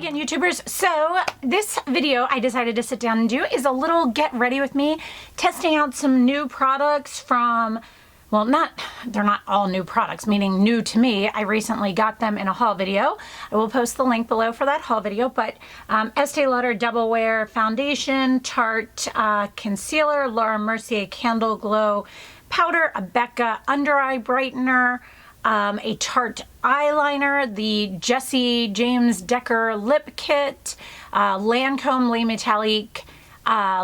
again, YouTubers. So this video I decided to sit down and do is a little get ready with me, testing out some new products from, well, they're not all new products, meaning new to me. I recently got them in a haul video. I will post the link below for that haul video, but Estee Lauder Double Wear Foundation, Tarte Concealer, Laura Mercier Candle Glow Powder, a Becca Under Eye Brightener, a Tarte eyeliner, the Jessie James Decker lip kit, Lancome Le Metallique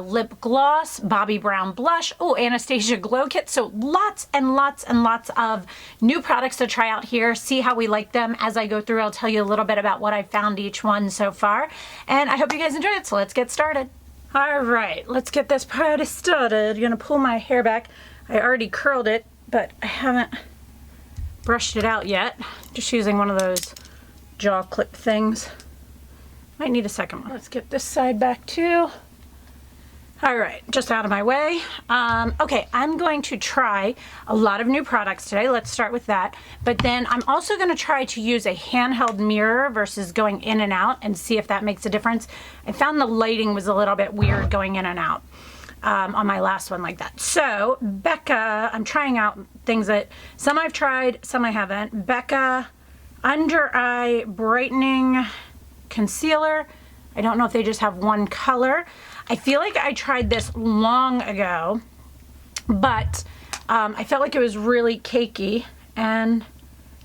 lip gloss, Bobbi Brown blush, oh, Anastasia glow kit. So lots and lots and lots of new products to try out here, see how we like them. As I go through, I'll tell you a little bit about what I found each one so far, and I hope you guys enjoyed it. So let's get started. All right, let's get this party started. I'm gonna pull my hair back. I already curled it, but I haven't brushed it out yet. Just using one of those jaw clip things. Might need a second one. Let's get this side back too. All right, just out of my way. Okay, I'm going to try a lot of new products today. Let's start with that. But then I'm also going to try to use a handheld mirror versus going in and out and see if that makes a difference. I found the lighting was a little bit weird going in and out on my last one like that. So Becca, I'm trying out things that some I've tried, some I haven't. Becca Under Eye Brightening Concealer. I don't know if they just have one color. I feel like I tried this long ago, but I felt like it was really cakey. And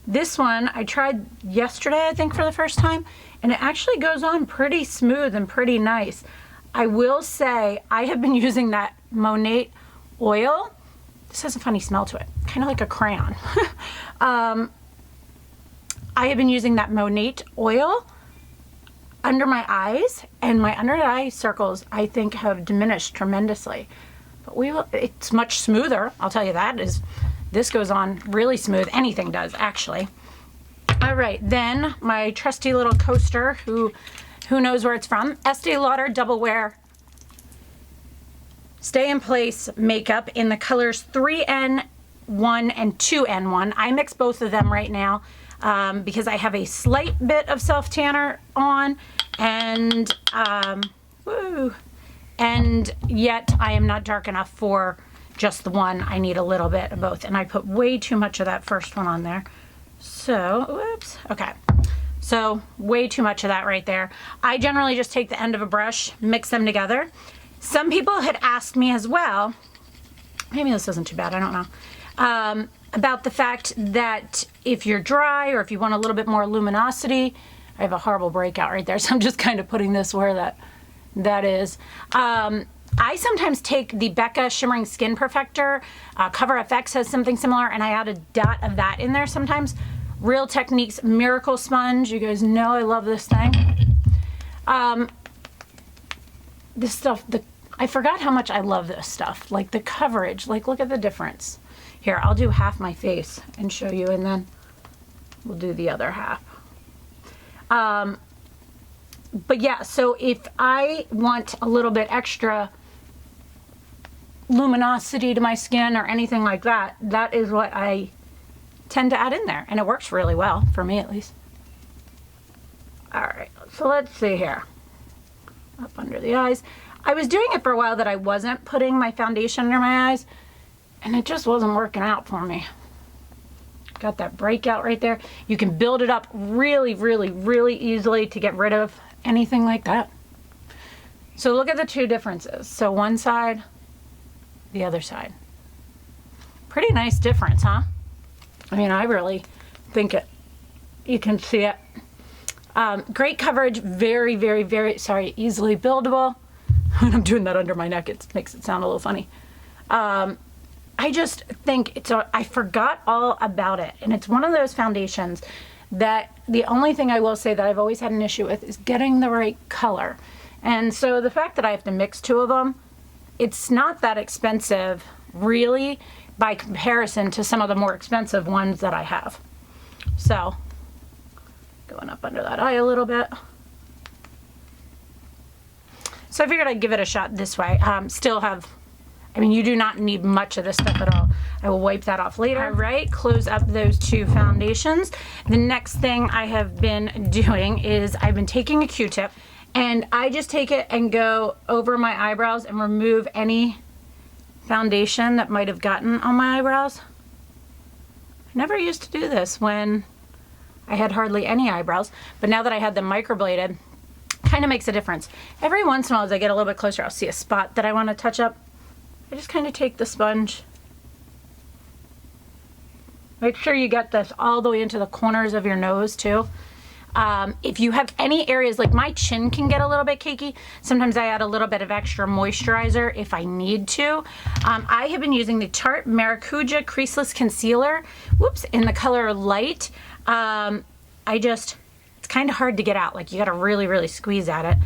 this one I tried yesterday, I think, for the first time, and it actually goes on pretty smooth and pretty nice. I will say I have been using that Monate oil. This has a funny smell to it, kind of like a crayon. I have been using that Monate oil under my eyes, and my under eye circles, I think, have diminished tremendously. But it's much smoother, I'll tell you that. This goes on really smooth. Anything does, actually. All right, then my trusty little coaster, who knows where it's from, Estee Lauder Double Wear Stay in Place makeup in the colors 3N1 and 2N1. I mix both of them right now because I have a slight bit of self tanner on, and and yet I am not dark enough for just the one. I need a little bit of both, and I put way too much of that first one on there. So, whoops, okay. So way too much of that right there. I generally just take the end of a brush, mix them together. Some people had asked me as well, maybe this isn't too bad, I don't know, about the fact that if you're dry or if you want a little bit more luminosity, I have a horrible breakout right there, so I'm just kind of putting this where that is. I sometimes take the Becca Shimmering Skin Perfector. Cover FX has something similar, and I add a dot of that in there sometimes. Real Techniques Miracle Sponge. You guys know I love this thing. This stuff, I forgot how much I love this stuff. Like the coverage, like look at the difference. Here, I'll do half my face and show you, and then we'll do the other half. But yeah, so if I want a little bit extra luminosity to my skin or anything like that, that is what I tend to add in there, and it works really well for me, at least. All right, so let's see here. Up under the eyes. I was doing it for a while that I wasn't putting my foundation under my eyes, and it just wasn't working out for me. Got that breakout right there. You can build it up really, really, really easily to get rid of anything like that. So look at the two differences. So one side, the other side. Pretty nice difference, huh? I mean, I really think you can see it. Great coverage, very, very, very, sorry, easily buildable. When I'm doing that under my neck, it makes it sound a little funny. I just think I forgot all about it. And it's one of those foundations that the only thing I will say that I've always had an issue with is getting the right color. And so the fact that I have to mix two of them, it's not that expensive, really, by comparison to some of the more expensive ones that I have. So, going up under that eye a little bit. So I figured I'd give it a shot this way. I I mean, you do not need much of this stuff at all. I will wipe that off later. All right, close up those two foundations. The next thing I have been doing is I've been taking a Q-tip and I just take it and go over my eyebrows and remove any foundation that might have gotten on my eyebrows. I never used to do this when I had hardly any eyebrows, but now that I had them microbladed, kind of makes a difference. Every once in a while, as I get a little bit closer, I'll see a spot that I want to touch up. I just kind of take the sponge. Make sure you get this all the way into the corners of your nose too. If you have any areas, like my chin can get a little bit cakey, sometimes I add a little bit of extra moisturizer if I need to. I have been using the Tarte Maracuja Creaseless Concealer, in the color Light. It's kind of hard to get out. Like, you got to really, really squeeze at it.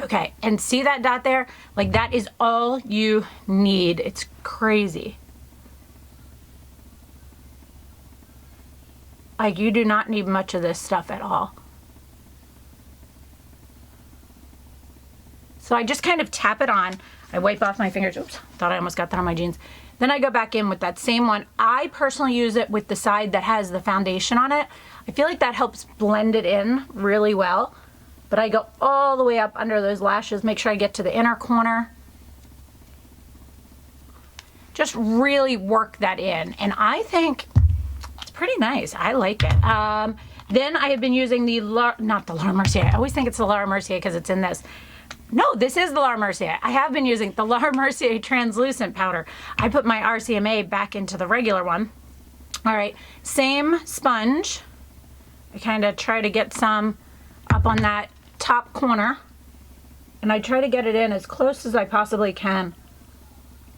Okay, and see that dot there? Like, that is all you need. It's crazy. Like, you do not need much of this stuff at all. So I just kind of tap it on. I wipe off my fingers. Oops, thought I almost got that on my jeans. Then I go back in with that same one. I personally use it with the side that has the foundation on it. I feel like that helps blend it in really well. But I go all the way up under those lashes, make sure I get to the inner corner. Just really work that in. And I think it's pretty nice. I like it. Then I have been using the, not the Laura Mercier. I always think it's the Laura Mercier because it's in this. No, this is the Laura Mercier. I have been using the Laura Mercier translucent powder. I put my RCMA back into the regular one. All right, same sponge. I kind of try to get some up on that top corner, and I try to get it in as close as I possibly can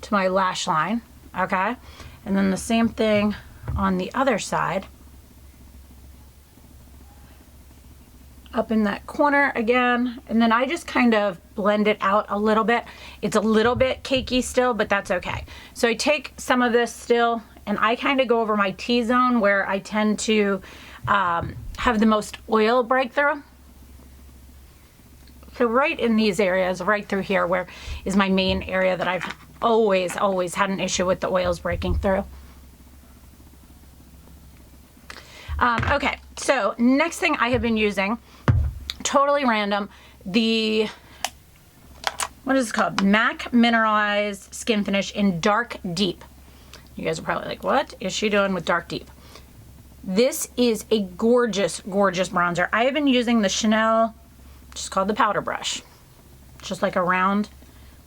to my lash line, okay? And then the same thing on the other side. Up in that corner again, and then I just kind of blend it out a little bit. It's a little bit cakey still, but that's okay. So I take some of this still, and I kind of go over my T-zone where I tend to have the most oil breakthrough. So right in these areas, right through here, where is my main area that I've always had an issue with the oils breaking through. Okay, so next thing I have been using, totally random, the, what is this called? MAC Mineralized Skin Finish in Dark Deep. You guys are probably like, what is she doing with Dark Deep? This is a gorgeous, gorgeous bronzer. I have been using the Chanel, just called the powder brush. Just like a round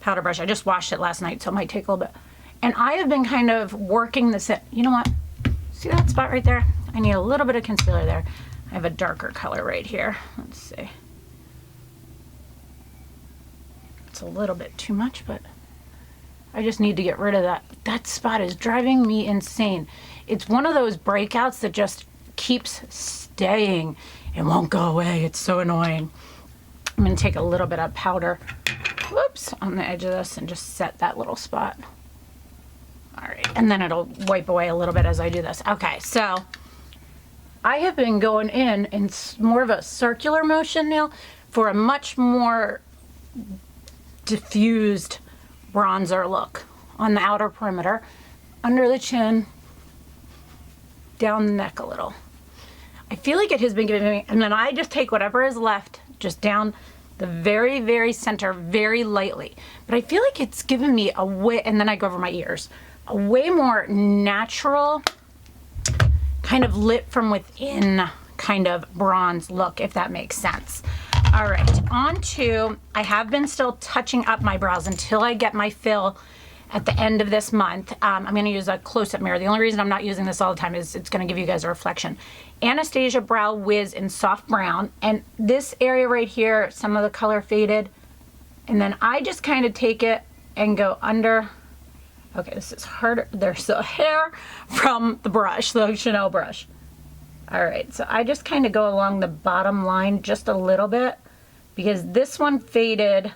powder brush. I just washed it last night, so it might take a little bit. And I have been kind of working this in. You know what? See that spot right there? I need a little bit of concealer there. I have a darker color right here. Let's see. It's a little bit too much, but I just need to get rid of that. That spot is driving me insane. It's one of those breakouts that just keeps staying. It won't go away. It's so annoying. I'm going to take a little bit of powder, whoops, on the edge of this and just set that little spot. All right, and then it'll wipe away a little bit as I do this. Okay, so I have been going in more of a circular motion now for a much more diffused bronzer look on the outer perimeter, under the chin, down the neck a little. I feel like it has been giving me, and then I just take whatever is left just down the very, very center, very lightly. But I feel like it's given me a way, and then I go over my ears, a way more natural, kind of lit from within kind of bronze look, if that makes sense. All right, on to, I have been still touching up my brows until I get my fill at the end of this month. I'm gonna use a close-up mirror. The only reason I'm not using this all the time is it's gonna give you guys a reflection. Anastasia Brow Wiz in soft brown, and this area right here, some of the color faded, and then I just kind of take it and go under. Okay, this is harder. There's the hair from the brush, the Chanel brush. All right, so I just kind of go along the bottom line just a little bit because this one faded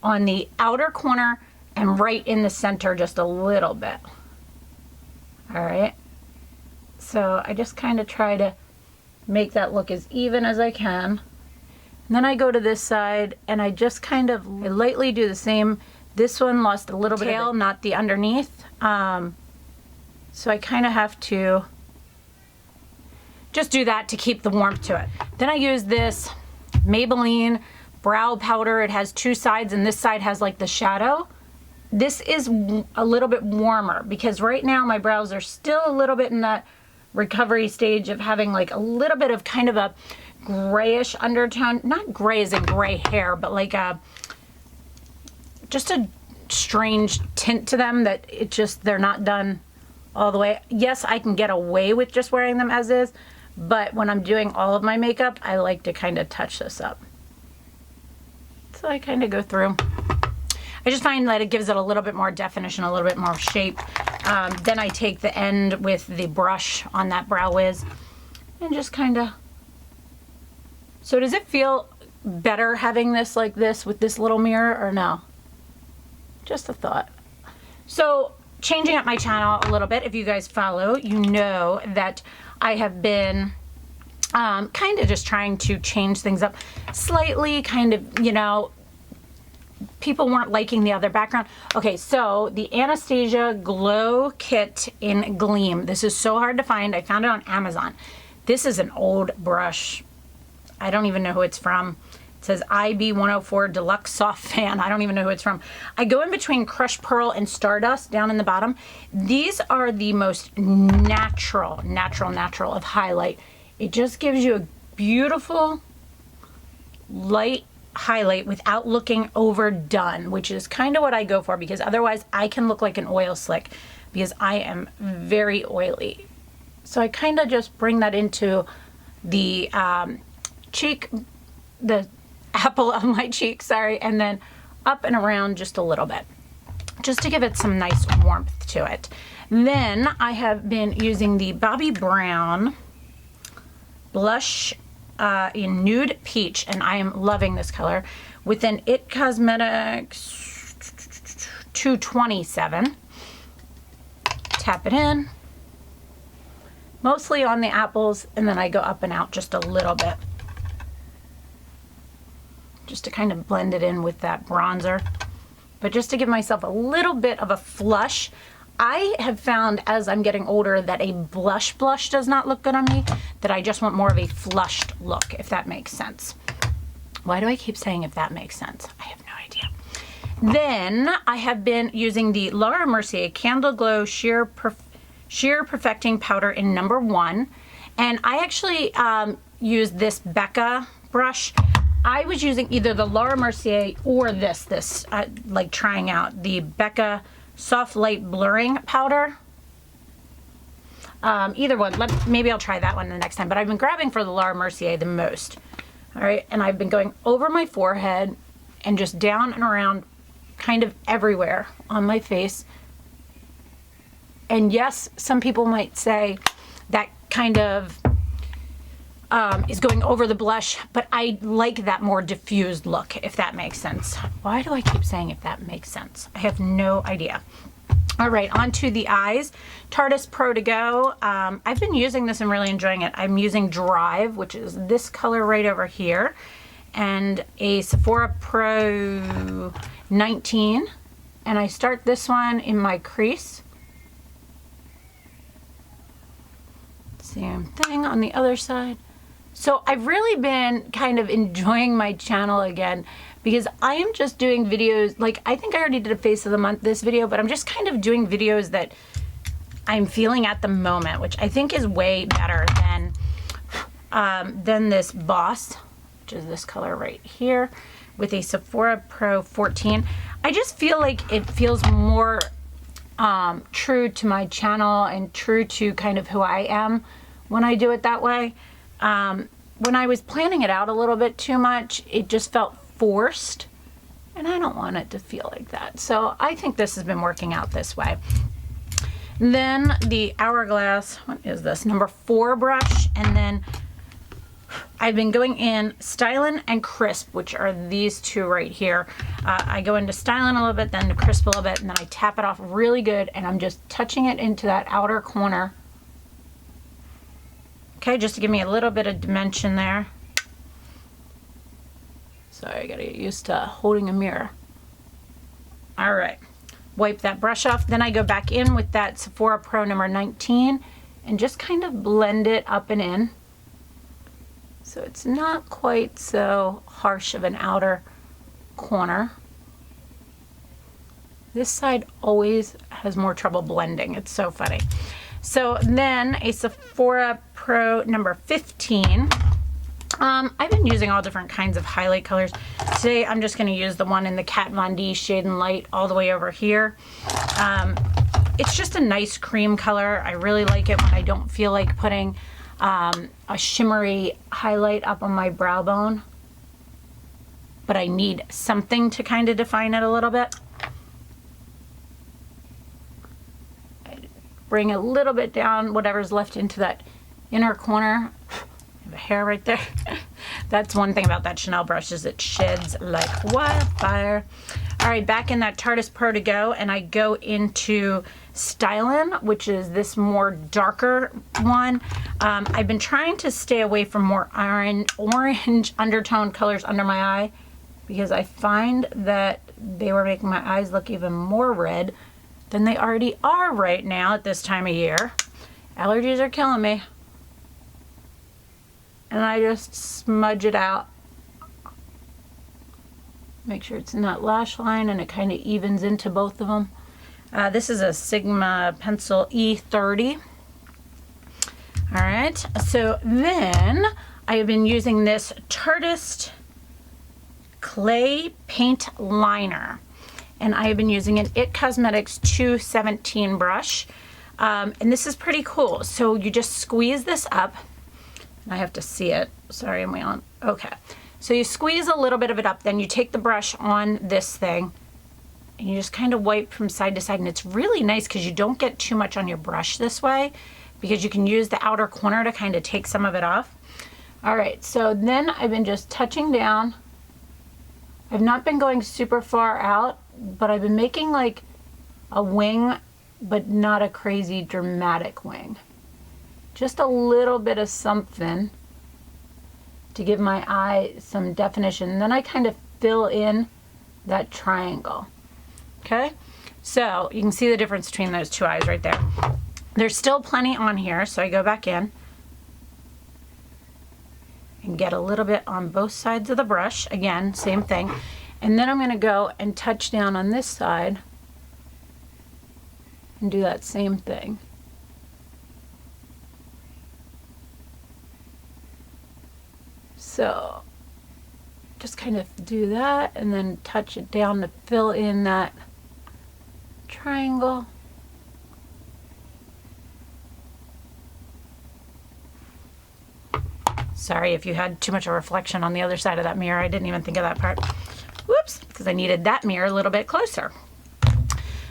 on the outer corner and right in the center just a little bit. All right, so I just kind of try to make that look as even as I can. And then I go to this side and I just kind of lightly do the same This one lost a little bit of tail, not the underneath. So I kind of have to just do that to keep the warmth to it. Then I use this Maybelline brow powder. It has two sides, and this side has like the shadow. This is a little bit warmer because right now my brows are still a little bit in that recovery stage of having like a little bit of kind of a grayish undertone. Not gray as in gray hair, but like just a strange tint to them that it just, they're not done all the way. Yes, I can get away with just wearing them as is, but when I'm doing all of my makeup, I like to kind of touch this up. So I kind of go through. I just find that it gives it a little bit more definition, a little bit more shape. Then I take the end with the brush on that brow wiz and just kind of. So does it feel better having this like this with this little mirror or no? Just a thought. So changing up my channel a little bit, if you guys follow, you know that I have been kind of just trying to change things up slightly, kind of, you know, people weren't liking the other background. Okay, so the Anastasia Glow Kit in Gleam. This is so hard to find. I found it on Amazon. This is an old brush. I don't even know who it's from. It says IB104 Deluxe Soft Fan. I don't even know who it's from. I go in between Crushed Pearl and Stardust down in the bottom. These are the most natural of highlight. It just gives you a beautiful light highlight without looking overdone, which is kind of what I go for, because otherwise I can look like an oil slick because I am very oily. So I kind of just bring that into the cheek, the apple of my cheek, sorry, and then up and around just a little bit, just to give it some nice warmth to it. Then I have been using the Bobbi Brown blush in Nude Peach, and I am loving this color, with an IT Cosmetics 227. Tap it in, mostly on the apples, and then I go up and out just a little bit, just to kind of blend it in with that bronzer, but just to give myself a little bit of a flush. I have found as I'm getting older that a blush does not look good on me, that I just want more of a flushed look, if that makes sense. Why do I keep saying if that makes sense? I have no idea. Then I have been using the Laura Mercier Candle Glow Sheer Perfecting Powder in number 1. And I actually used this Becca brush. I was using either the Laura Mercier or this like trying out the Becca Soft Light Blurring Powder. Either one. Maybe I'll try that one the next time. But I've been grabbing for the Laura Mercier the most. All right, and I've been going over my forehead and just down and around, kind of everywhere on my face. And yes, some people might say that kind of is going over the blush, but I like that more diffused look, if that makes sense. Why do I keep saying if that makes sense? I have no idea. All right, on to the eyes. Tarte Pro to Go. I've been using this and really enjoying it. I'm using Drive, which is this color right over here, and a Sephora Pro 19. And I start this one in my crease. Same thing on the other side. So I've really been kind of enjoying my channel again, because I am just doing videos, like I think I already did a face of the month this video, but I'm just kind of doing videos that I'm feeling at the moment, which I think is way better than this Boss, which is this color right here, with a Sephora Pro 14. I just feel like it feels more true to my channel and true to kind of who I am when I do it that way. When I was planning it out a little bit too much, it just felt forced, and I don't want it to feel like that. So I think this has been working out this way. Then the Hourglass, what is this, number 4 brush, and then I've been going in Stylin' and Crisp, which are these two right here. I go into Stylin' a little bit, then to Crisp a little bit, and then I tap it off really good, and I'm just touching it into that outer corner. Okay, just to give me a little bit of dimension there. Sorry, I gotta get used to holding a mirror. All right, wipe that brush off. Then I go back in with that Sephora Pro number 19 and just kind of blend it up and in. So it's not quite so harsh of an outer corner. This side always has more trouble blending. It's so funny. So then a Sephora Pro number 15. I've been using all different kinds of highlight colors. Today I'm just going to use the one in the Kat Von D Shade and Light all the way over here. It's just a nice cream color. I really like it when I don't feel like putting a shimmery highlight up on my brow bone, but I need something to kind of define it a little bit. I bring a little bit down whatever's left into that inner corner. I have a hair right there. That's one thing about that Chanel brush, is it sheds like wildfire. All right, back in that Tarteist Pro to go, and I go into Stylin', which is this more darker one. I've been trying to stay away from more orange undertone colors under my eye, because I find that they were making my eyes look even more red than they already are right now at this time of year. Allergies are killing me. And I just smudge it out. Make sure it's in that lash line and it kind of evens into both of them. This is a Sigma Pencil E30. All right, so then I have been using this Tarteist Clay Paint Liner. And I have been using an IT Cosmetics 217 brush. And this is pretty cool. So you just squeeze this up. I have to see it. Sorry, am I on? Okay. So you squeeze a little bit of it up, then you take the brush on this thing and you just kind of wipe from side to side. And it's really nice because you don't get too much on your brush this way, because you can use the outer corner to kind of take some of it off. All right, so then I've been just touching down. I've not been going super far out, but I've been making like a wing, but not a crazy dramatic wing. Just a little bit of something to give my eye some definition. And then I kind of fill in that triangle. Okay, so you can see the difference between those two eyes right there. There's still plenty on here, so I go back in and get a little bit on both sides of the brush. Again, same thing. And then I'm going to go and touch down on this side and do that same thing. So just kind of do that and then touch it down to fill in that triangle. Sorry if you had too much of a reflection on the other side of that mirror. I didn't even think of that part. Whoops, because I needed that mirror a little bit closer.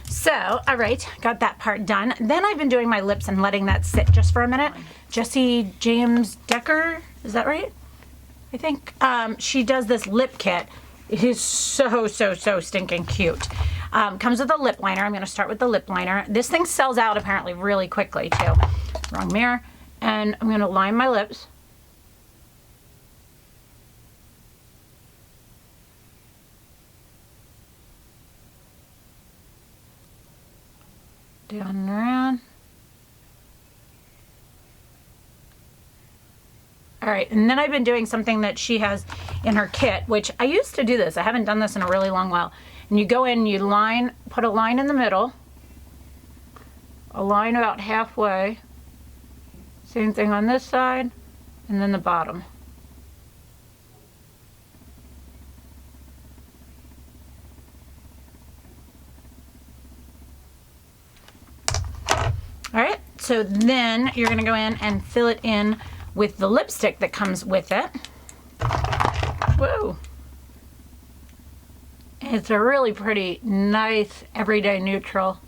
So, all right, got that part done. Then I've been doing my lips and letting that sit just for a minute. Jessie James Decker, is that right? I think she does this lip kit. It is so stinking cute. Comes with a lip liner. I'm going to start with the lip liner. This thing sells out apparently really quickly too. Wrong mirror. And I'm going to line my lips. Down and around. All right, and then I've been doing something that she has in her kit, which I used to do this. I haven't done this in a really long while. And you go in and you line, put a line in the middle, a line about halfway, same thing on this side, and then the bottom. All right, so then you're gonna go in and fill it in with the lipstick that comes with it. Whoa. It's a really pretty, nice, everyday neutral.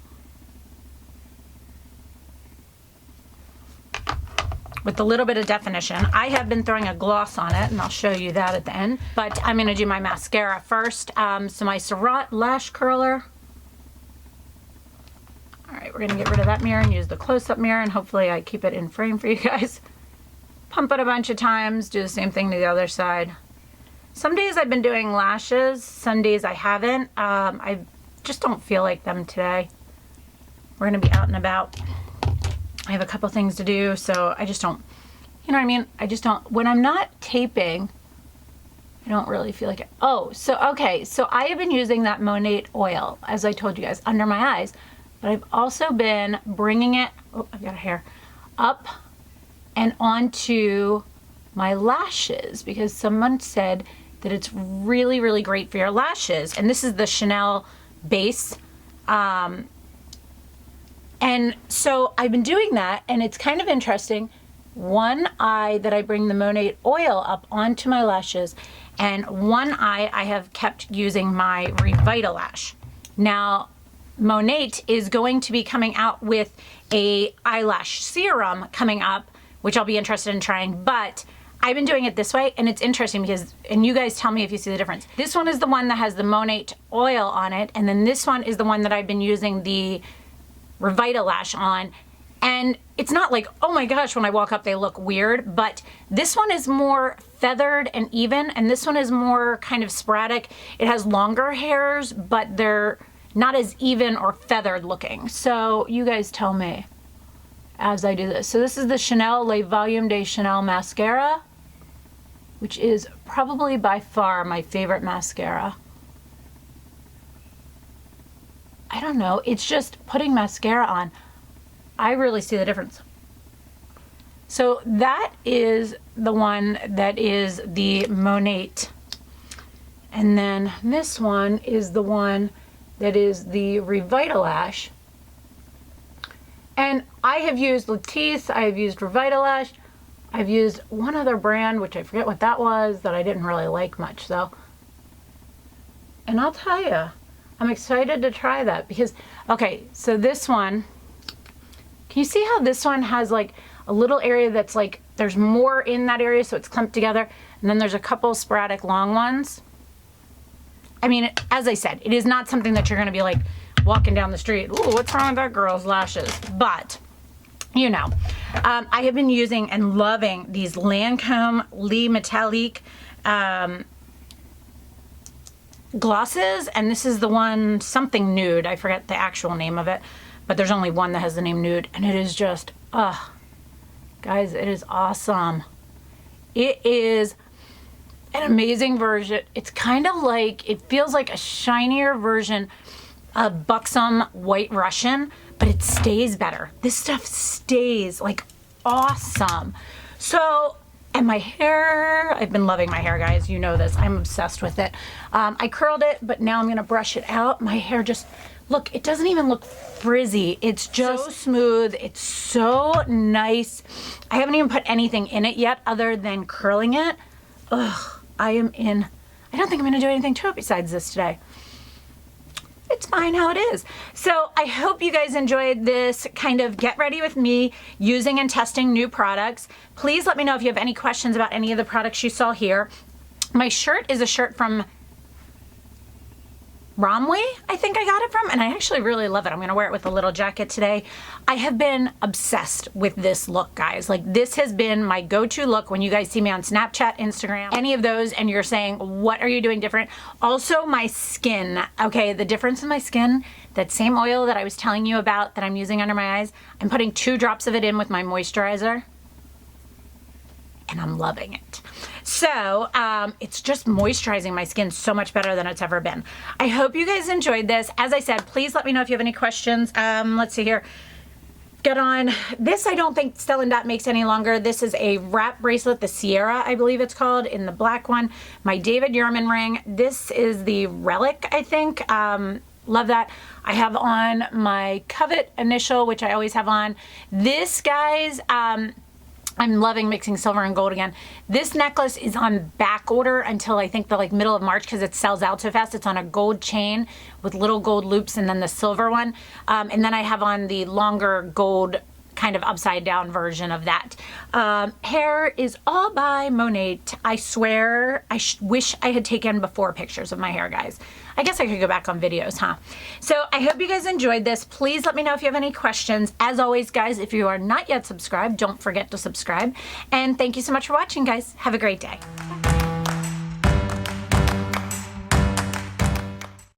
With a little bit of definition. I have been throwing a gloss on it, and I'll show you that at the end. But I'm gonna do my mascara first. So my Surratt Lash Curler. All right, we're gonna get rid of that mirror and use the close-up mirror, and hopefully I keep it in frame for you guys. Pump it a bunch of times, do the same thing to the other side. Some days I've been doing lashes, some days I haven't. I've just don't feel like them today. We're gonna be out and about. I have a couple things to do, so I just don't, you know what I mean? I just don't, when I'm not taping, I don't really feel like it. Oh, so, okay, so I have been using that Monate oil, as I told you guys, under my eyes, but I've also been bringing it, oh, I've got a hair, up and onto my lashes, because someone said that it's really, really great for your lashes. And this is the Chanel base. And so I've been doing that, and it's kind of interesting. One eye that I bring the Monate oil up onto my lashes, and one eye I have kept using my Revitalash. Now, Monate is going to be coming out with a eyelash serum coming up, which I'll be interested in trying, but I've been doing it this way, and it's interesting because, and you guys tell me if you see the difference. This one is the one that has the Monate oil on it, and then this one is the one that I've been using the Revitalash on. And it's not like, oh my gosh, when I walk up they look weird, but this one is more feathered and even, and this one is more kind of sporadic. It has longer hairs, but they're not as even or feathered looking. So you guys tell me as I do this. So this is the Chanel Le Volume de Chanel mascara, which is probably by far my favorite mascara. I don't know, it's just putting mascara on. I really see the difference. So that is the one that is the Monate. And then this one is the one that is the Revitalash. And I have used Latisse, I have used Revitalash, I've used one other brand, which I forget what that was, that I didn't really like much though. And I'll tell you, I'm excited to try that because, okay, so this one, can you see how this one has like a little area that's like, there's more in that area, so it's clumped together, and then there's a couple sporadic long ones. I mean, as I said, it is not something that you're gonna be like walking down the street, ooh, what's wrong with that girl's lashes? But, you know, I have been using and loving these Lancome Le Metallique glosses, and this is the one, something nude, I forget the actual name of it, but there's only one that has the name nude, and it is just, guys, it is awesome. It is an amazing version. It's kind of like, it feels like a shinier version of Buxom White Russian, but it stays better. This stuff stays like awesome. So, and my hair, I've been loving my hair, guys. You know this, I'm obsessed with it. I curled it, but now I'm gonna brush it out. My hair just, look, it doesn't even look frizzy. It's just so smooth. It's so nice. I haven't even put anything in it yet other than curling it. Ugh, I don't think I'm gonna do anything to it besides this today. It's fine how it is. So I hope you guys enjoyed this kind of get ready with me using and testing new products. Please let me know if you have any questions about any of the products you saw here. My shirt is a shirt from Romwe, I think I got it from, and I actually really love it. I'm gonna wear it with a little jacket today. I have been obsessed with this look, guys. Like, this has been my go-to look when you guys see me on Snapchat, Instagram, any of those, and you're saying, what are you doing different? Also, my skin, okay, the difference in my skin, that same oil that I was telling you about that I'm using under my eyes, I'm putting 2 drops of it in with my moisturizer, and I'm loving it. So it's just moisturizing my skin so much better than it's ever been. I hope you guys enjoyed this. As I said, please let me know if you have any questions. Let's see here. Get on. This I don't think Stella & Dot makes any longer. This is a wrap bracelet, the Sierra, I believe it's called, in the black one. My David Yurman ring. This is the Relic, I think. Love that. I have on my Covet initial, which I always have on. This, guys, I'm loving mixing silver and gold again. This necklace is on back order until I think the middle of March because it sells out so fast. It's on a gold chain with little gold loops and then the silver one. And then I have on the longer gold kind of upside down version of that. Hair is all by Monate. I swear, I wish I had taken before pictures of my hair, guys. I guess I could go back on videos, huh? So I hope you guys enjoyed this. Please let me know if you have any questions. As always, guys, if you are not yet subscribed, don't forget to subscribe. And thank you so much for watching, guys. Have a great day.